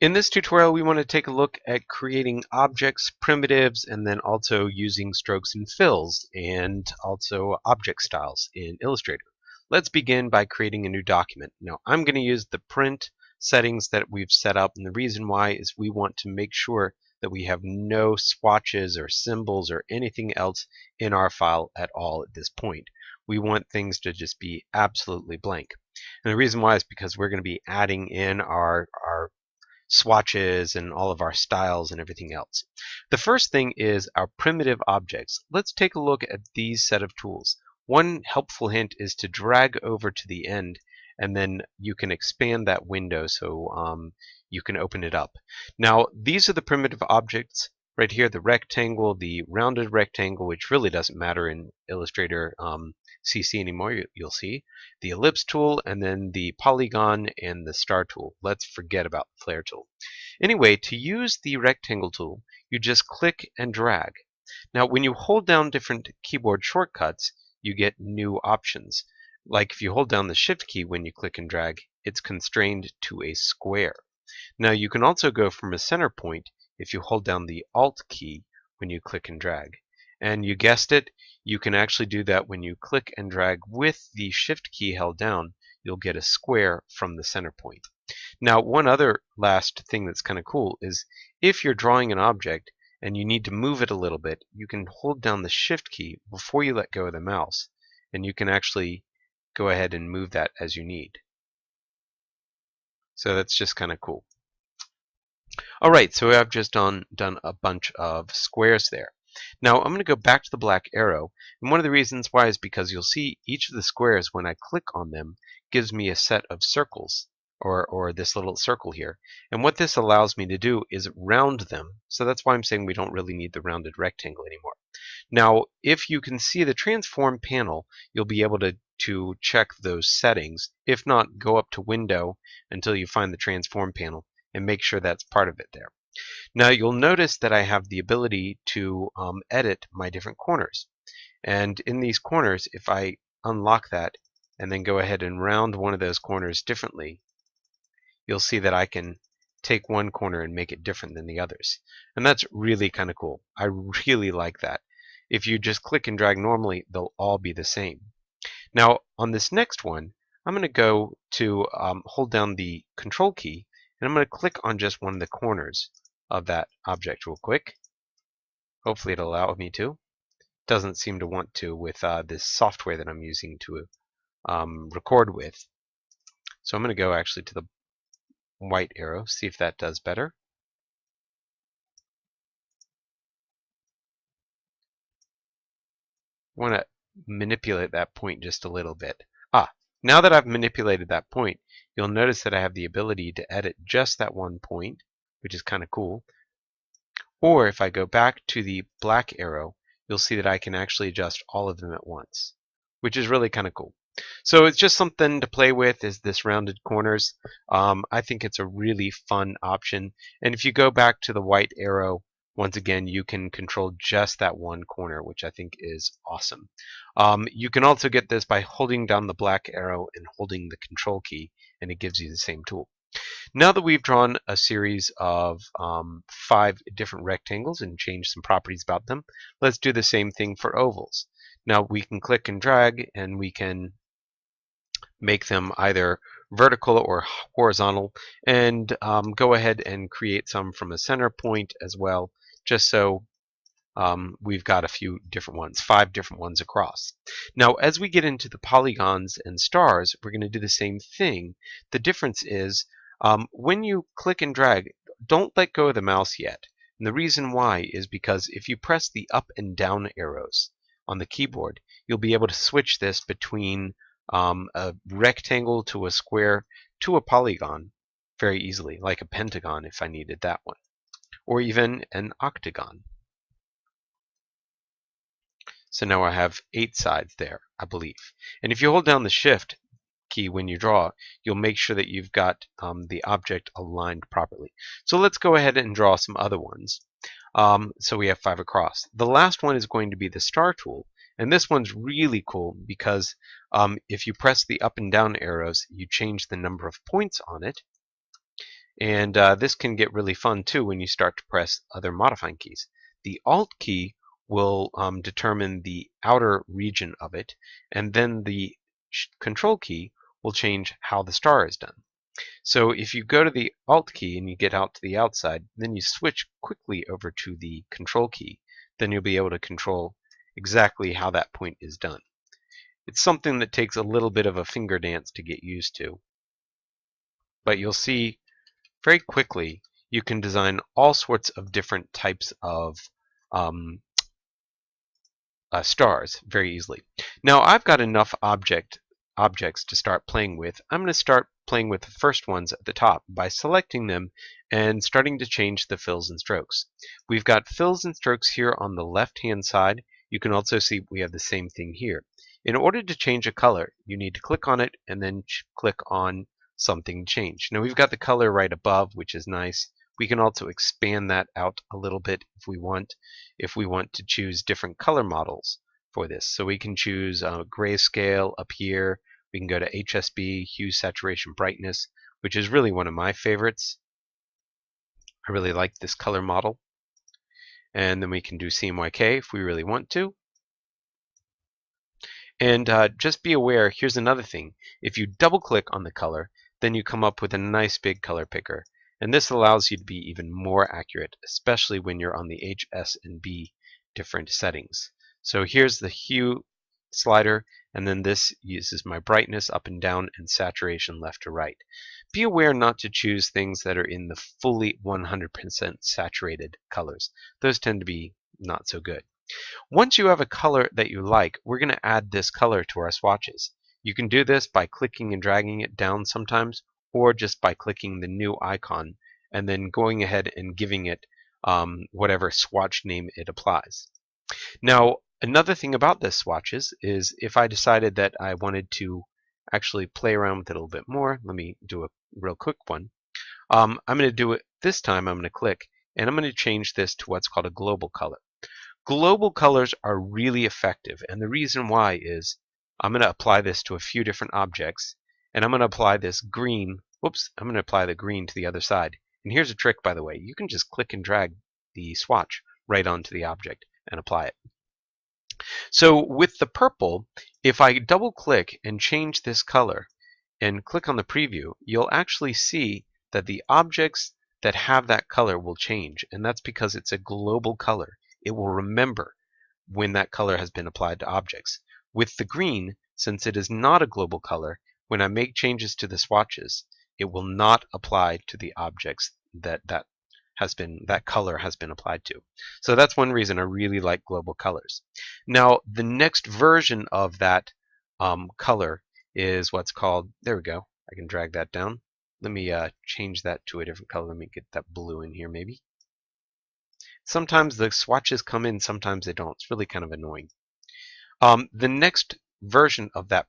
In this tutorial, we want to take a look at creating objects, primitives, and then also using strokes and fills, and also object styles in Illustrator. Let's begin by creating a new document. Now, I'm going to use the print settings that we've set up, and the reason why is we want to make sure that we have no swatches or symbols or anything else in our file at all at this point. We want things to just be absolutely blank. And the reason why is because we're going to be adding in our swatches and all of our styles and everything else. The first thing is our primitive objects. Let's take a look at these set of tools. One helpful hint is to drag over to the end, and then you can expand that window so you can open it up. Now, these are the primitive objects right here, the rectangle, the rounded rectangle, which really doesn't matter in Illustrator CC anymore, you'll see, the ellipse tool, and then the polygon and the star tool. Let's forget about the flare tool. Anyway, to use the rectangle tool, you just click and drag. Now, when you hold down different keyboard shortcuts, you get new options. Like if you hold down the Shift key when you click and drag, it's constrained to a square. Now, you can also go from a center point if you hold down the Alt key when you click and drag. And you guessed it, you can actually do that when you click and drag with the Shift key held down. You'll get a square from the center point. Now, one other last thing that's kind of cool is if you're drawing an object and you need to move it a little bit, you can hold down the Shift key before you let go of the mouse, and you can actually go ahead and move that as you need. So that's just kind of cool. All right, so I've just done a bunch of squares there. Now I'm going to go back to the black arrow, and one of the reasons why is because you'll see each of the squares, when I click on them, gives me a set of circles, or this little circle here. And what this allows me to do is round them, so that's why I'm saying we don't really need the rounded rectangle anymore. Now, if you can see the transform panel, you'll be able to check those settings. If not, go up to Window until you find the transform panel and make sure that's part of it there. Now you'll notice that I have the ability to edit my different corners. And in these corners, if I unlock that and then go ahead and round one of those corners differently, you'll see that I can take one corner and make it different than the others. And that's really kind of cool. I really like that. If you just click and drag normally, they'll all be the same. Now on this next one, I'm going to go to hold down the Control key, and I'm going to click on just one of the corners of that object real quick. Hopefully it'll allow me to. Doesn't seem to want to with this software that I'm using to record with. So I'm going to go actually to the white arrow, see if that does better. I want to manipulate that point just a little bit. Now that I've manipulated that point, you'll notice that I have the ability to edit just that one point, which is kind of cool. Or if I go back to the black arrow, you'll see that I can actually adjust all of them at once, which is really kind of cool. So it's just something to play with, is this rounded corners. I think it's a really fun option. And if you go back to the white arrow, once again, you can control just that one corner, which I think is awesome. You can also get this by holding down the black arrow and holding the Control key, and it gives you the same tool. Now that we've drawn a series of 5 different rectangles and changed some properties about them, let's do the same thing for ovals. Now we can click and drag, and we can make them either vertical or horizontal, and go ahead and create some from a center point as well, just so we've got a few different ones, 5 different ones across. Now as we get into the polygons and stars, we're going to do the same thing. The difference is when you click and drag, don't let go of the mouse yet. And the reason why is because if you press the up and down arrows on the keyboard, you'll be able to switch this between a rectangle to a square to a polygon very easily, like a pentagon if I needed that one, or even an octagon. So now I have 8 sides there, I believe. And if you hold down the Shift key when you draw, you'll make sure that you've got the object aligned properly. So let's go ahead and draw some other ones. So we have 5 across. The last one is going to be the star tool. And this one's really cool because if you press the up and down arrows, you change the number of points on it. And this can get really fun too when you start to press other modifying keys. The Alt key will determine the outer region of it, and then the Control key will change how the star is done. So if you go to the Alt key and you get out to the outside, then you switch quickly over to the Control key, then you'll be able to control exactly how that point is done. It's something that takes a little bit of a finger dance to get used to, but you'll see very quickly you can design all sorts of different types of stars very easily. Now I've got enough objects to start playing with. I'm going to start playing with the first ones at the top by selecting them and starting to change the fills and strokes. We've got fills and strokes here on the left hand side. You can also see we have the same thing here. In order to change a color, you need to click on it and then click on something change. Now we've got the color right above, which is nice. We can also expand that out a little bit if we want to choose different color models for this. So we can choose grayscale up here. We can go to HSB, hue, saturation, brightness, which is really one of my favorites. I really like this color model. And then we can do CMYK if we really want to. And just be aware, here's another thing. If you double click on the color, then you come up with a nice big color picker. And this allows you to be even more accurate, especially when you're on the H, S, and B different settings. So here's the hue slider, and then this uses my brightness up and down and saturation left to right. Be aware not to choose things that are in the fully 100% saturated colors. Those tend to be not so good. Once you have a color that you like, we're going to add this color to our swatches. You can do this by clicking and dragging it down sometimes, or just by clicking the new icon and then going ahead and giving it whatever swatch name it applies. Now, another thing about this swatches is if I decided that I wanted to actually play around with it a little bit more, let me do a real quick one. I'm going to do it this time. I'm going to click and I'm going to change this to what's called a global color. Global colors are really effective, and the reason why is I'm going to apply this to a few different objects, and I'm going to apply this green, I'm going to apply the green to the other side. And here's a trick, by the way. You can just click and drag the swatch right onto the object and apply it. So with the purple, if I double click and change this color and click on the preview, you'll actually see that the objects that have that color will change, and that's because it's a global color. It will remember when that color has been applied to objects. With the green, since it is not a global color, when I make changes to the swatches, it will not apply to the objects that color has been applied to. So that's one reason I really like global colors. Now, the next version of that color is what's called, there we go, I can drag that down. Let me change that to a different color. Let me get that blue in here maybe. Sometimes the swatches come in, sometimes they don't. It's really kind of annoying. The next version of that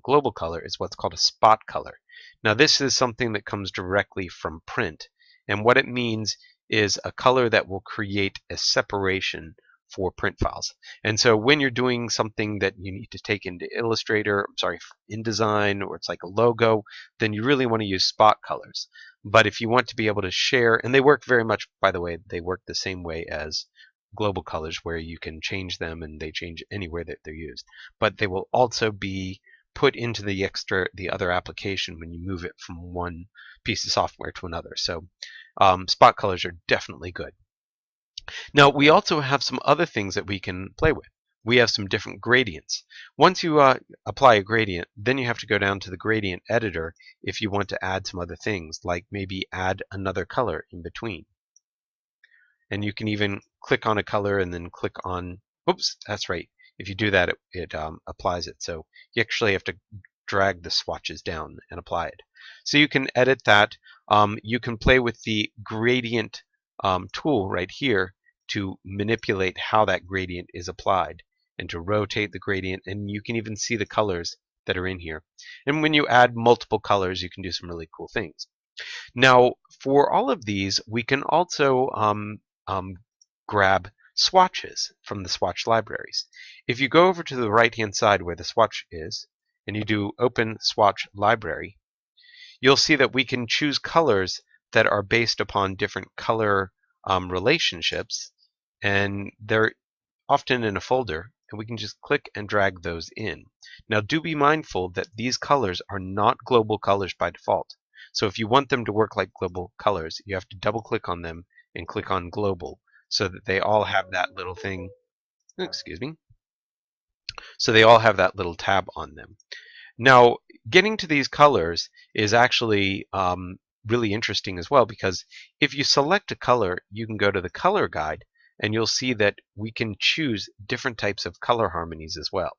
global color is what's called a spot color. Now this is something that comes directly from print, and what it means is a color that will create a separation for print files. And so when you're doing something that you need to take into InDesign, or it's like a logo, then you really want to use spot colors. But if you want to be able to share, and they work very much, by the way, they work the same way as global colors, where you can change them and they change anywhere that they're used. But they will also be put into the other application when you move it from one piece of software to another. So spot colors are definitely good. Now we also have some other things that we can play with. We have some different gradients. Once you apply a gradient, then you have to go down to the gradient editor if you want to add some other things, like maybe add another color in between. And you can even click on a color and then click on, oops, that's right. If you do that, it applies it. So you actually have to drag the swatches down and apply it. So you can edit that. You can play with the gradient tool right here to manipulate how that gradient is applied and to rotate the gradient, and you can even see the colors that are in here. And when you add multiple colors, you can do some really cool things. Now, for all of these, we can also grab swatches from the Swatch Libraries. If you go over to the right-hand side where the swatch is, and you do Open Swatch Library, you'll see that we can choose colors that are based upon different color relationships, and they're often in a folder, and we can just click and drag those in. Now do be mindful that these colors are not global colors by default. So if you want them to work like global colors, you have to double click on them and click on global so that they all have that little thing, excuse me, so they all have that little tab on them. Now, getting to these colors is actually really interesting as well, because if you select a color, you can go to the color guide and you'll see that we can choose different types of color harmonies as well.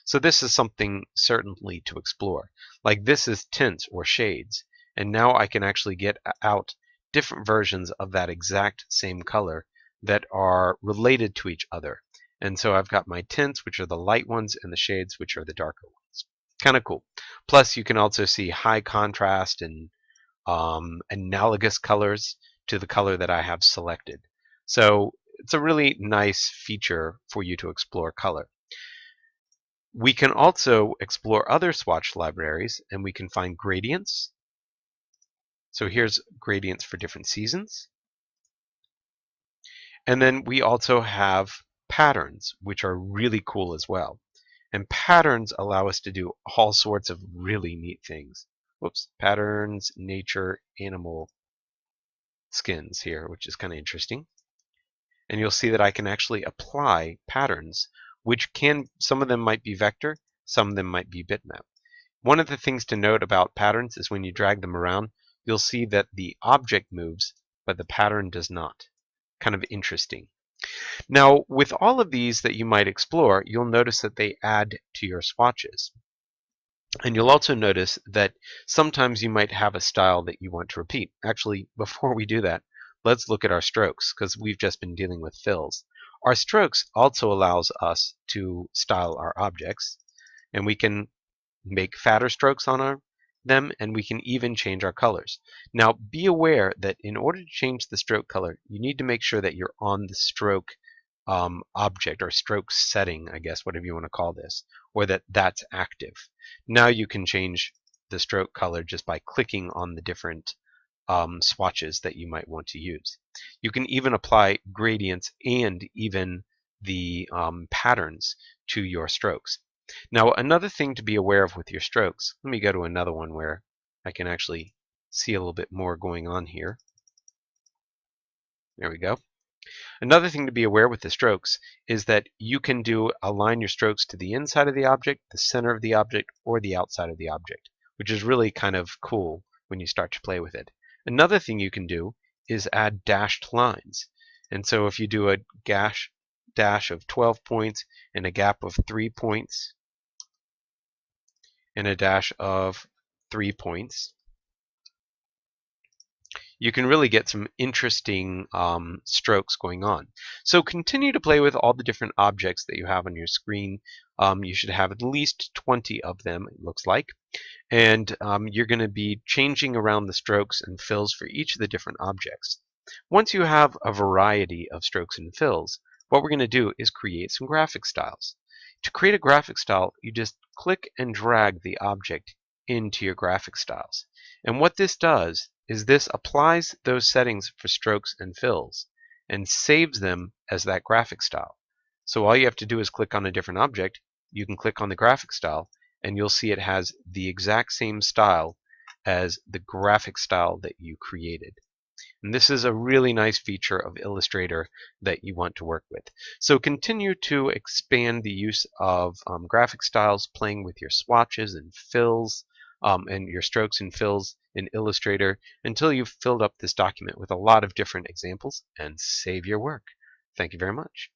So this is something certainly to explore. Like this is tints or shades, and now I can actually get out different versions of that exact same color that are related to each other. And so I've got my tints, which are the light ones, and the shades, which are the darker ones. Kind of cool. Plus, you can also see high contrast and analogous colors to the color that I have selected. So it's a really nice feature for you to explore color. We can also explore other swatch libraries, and we can find gradients. So here's gradients for different seasons. And then we also have patterns, which are really cool as well. And patterns allow us to do all sorts of really neat things. Whoops, patterns, nature, animal skins here, which is kind of interesting. And you'll see that I can actually apply patterns, which some of them might be vector, some of them might be bitmap. One of the things to note about patterns is when you drag them around, you'll see that the object moves, but the pattern does not. Kind of interesting. Now, with all of these that you might explore, you'll notice that they add to your swatches. And you'll also notice that sometimes you might have a style that you want to repeat. Actually, before we do that, let's look at our strokes, because we've just been dealing with fills. Our strokes also allows us to style our objects, and we can make fatter strokes on them, and we can even change our colors. Now, be aware that in order to change the stroke color, you need to make sure that you're on the stroke object or stroke setting, I guess, whatever you want to call this, or that's active. Now you can change the stroke color just by clicking on the different swatches that you might want to use. You can even apply gradients and even the patterns to your strokes. Now, another thing to be aware of with your strokes, let me go to another one where I can actually see a little bit more going on here. There we go. Another thing to be aware with the strokes is that you can align your strokes to the inside of the object, the center of the object, or the outside of the object, which is really kind of cool when you start to play with it. Another thing you can do is add dashed lines. And so if you do a dash of 12 points and a gap of 3 points and a dash of 3 points, you can really get some interesting strokes going on. So continue to play with all the different objects that you have on your screen. You should have at least 20 of them, it looks like. And you're going to be changing around the strokes and fills for each of the different objects. Once you have a variety of strokes and fills, what we're going to do is create some graphic styles. To create a graphic style, you just click and drag the object into your graphic styles. And what this does is this applies those settings for strokes and fills and saves them as that graphic style. So all you have to do is click on a different object. You can click on the graphic style, and you'll see it has the exact same style as the graphic style that you created. And this is a really nice feature of Illustrator that you want to work with. So continue to expand the use of graphic styles, playing with your swatches and fills and your strokes and fills in Illustrator until you've filled up this document with a lot of different examples and save your work. Thank you very much.